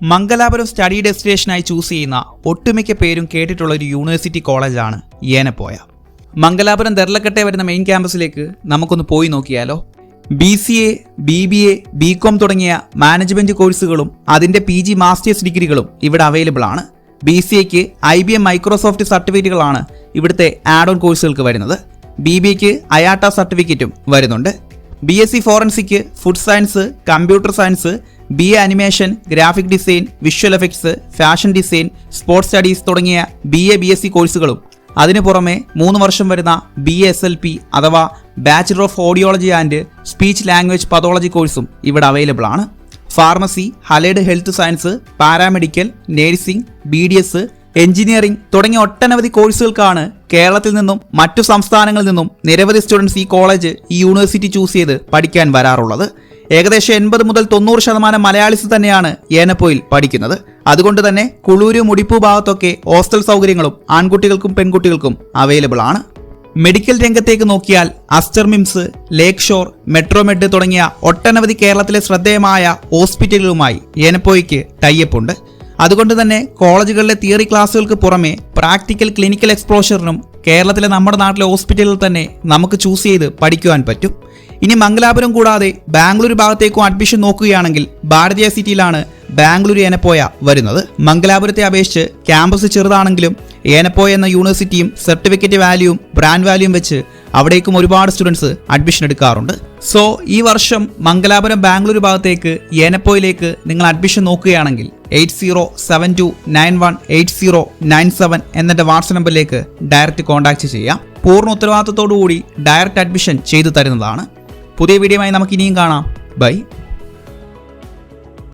Mangalapuram study ഡെസ്റ്റിനേഷനായി choose ചെയ്യുന്ന ഒട്ടുമിക്ക പേരും കേട്ടിട്ടുള്ള ഒരു യൂണിവേഴ്സിറ്റി കോളേജാണ് ഏനപ്പോയ. മംഗലാപുരം ദർലക്കട്ടെ വരുന്ന മെയിൻ ക്യാമ്പസിലേക്ക് നമുക്കൊന്ന് പോയി നോക്കിയാലോ. BCA, BBA, BCom തുടങ്ങിയ മാനേജ്മെന്റ് കോഴ്സുകളും അതിന്റെ PG മാസ്റ്റേഴ്സ് ഡിഗ്രികളും ഇവിടെ അവൈലബിൾ ആണ്. BCAക്ക് IBM മൈക്രോസോഫ്റ്റ് സർട്ടിഫിക്കറ്റുകളാണ് ഇവിടുത്തെ ആഡ് ഓൺ കോഴ്സുകൾക്ക് വരുന്നത്. BBAക്ക് IATA സർട്ടിഫിക്കറ്റും വരുന്നുണ്ട്. BSc forensic, food science, computer science, BA animation, graphic design, visual effects, fashion design, sports studies തുടങ്ങിയ BA BSc കോഴ്സുകളും അതിനു പുറമെ 3 വർഷം വരുന്ന BASLP അഥവാ bachelor of audiology and speech language pathology കോഴ്സും ഇവിടെ അവൈലബിൾ ആണ്. Pharmacy, allied health science, paramedical, nursing, BDS, engineering തുടങ്ങിയ ഒട്ടനവധി കോഴ്സുകൾക്കാണ് കേരളത്തിൽ നിന്നും മറ്റു സംസ്ഥാനങ്ങളിൽ നിന്നും നിരവധി സ്റ്റുഡൻസ് ഈ കോളേജ്, ഈ യൂണിവേഴ്സിറ്റി ചൂസ് ചെയ്ത് പഠിക്കാൻ വരാറുള്ളത്. ഏകദേശം 80 മുതൽ 90% മലയാളീസ് തന്നെയാണ് ഏനപ്പോയിൽ പഠിക്കുന്നത്. അതുകൊണ്ട് തന്നെ കുളൂര്, മുടിപ്പൂ ഭാഗത്തൊക്കെ ഹോസ്റ്റൽ സൗകര്യങ്ങളും ആൺകുട്ടികൾക്കും പെൺകുട്ടികൾക്കും അവൈലബിൾ ആണ്. മെഡിക്കൽ രംഗത്തേക്ക് നോക്കിയാൽ അസ്റ്റർ മിംസ്, ലേക്ക് ഷോർ, മെട്രോമെഡ് തുടങ്ങിയ ഒട്ടനവധി കേരളത്തിലെ ശ്രദ്ധേയമായ ഹോസ്പിറ്റലുകളുമായി ഏനപ്പോയ്ക്ക് ടൈപ്പ് ഉണ്ട്. അതുകൊണ്ട് തന്നെ കോളേജുകളിലെ തിയറി ക്ലാസ്സുകൾക്ക് പുറമെ പ്രാക്ടിക്കൽ, ക്ലിനിക്കൽ എക്സ്പോഷറിനും കേരളത്തിലെ നമ്മുടെ നാട്ടിലെ ഹോസ്പിറ്റലുകൾ തന്നെ നമുക്ക് ചൂസ് ചെയ്ത് പഠിക്കുവാൻ പറ്റും. ഇനി മംഗലാപുരം കൂടാതെ ബാംഗ്ലൂർ ഭാഗത്തേക്കും അഡ്മിഷൻ നോക്കുകയാണെങ്കിൽ ഭാരതീയ സിറ്റിയിലാണ് ബാംഗ്ലൂർ ഏനപ്പോയ വരുന്നത്. മംഗലാപുരത്തെ അപേക്ഷിച്ച് ക്യാമ്പസ് ചെറുതാണെങ്കിലും ഏനപ്പോയ എന്ന യൂണിവേഴ്സിറ്റിയും സർട്ടിഫിക്കറ്റ് വാല്യൂവും ബ്രാൻഡ് വാല്യൂവും വെച്ച് അവിടേക്കും ഒരുപാട് സ്റ്റുഡൻസ് അഡ്മിഷൻ എടുക്കാറുണ്ട്. സോ ഈ വർഷം മംഗലാപുരം ബാംഗ്ലൂർ ഭാഗത്തേക്ക് ഏനപ്പോയിലേക്ക് നിങ്ങൾ അഡ്മിഷൻ നോക്കുകയാണെങ്കിൽ 8072918097 എന്നെ വാട്സ്ആപ്പ് നമ്പറിലേക്ക് ഡയറക്റ്റ് കോൺടാക്ട് ചെയ്യാം. പൂർണ്ണ ഉത്തരവാദിത്തത്തോടുകൂടി ഡയറക്റ്റ് അഡ്മിഷൻ ചെയ്തു തരുന്നതാണ്. പുതിയ വീഡിയോയുമായി നമുക്ക് ഇനിയും കാണാം. ബൈ.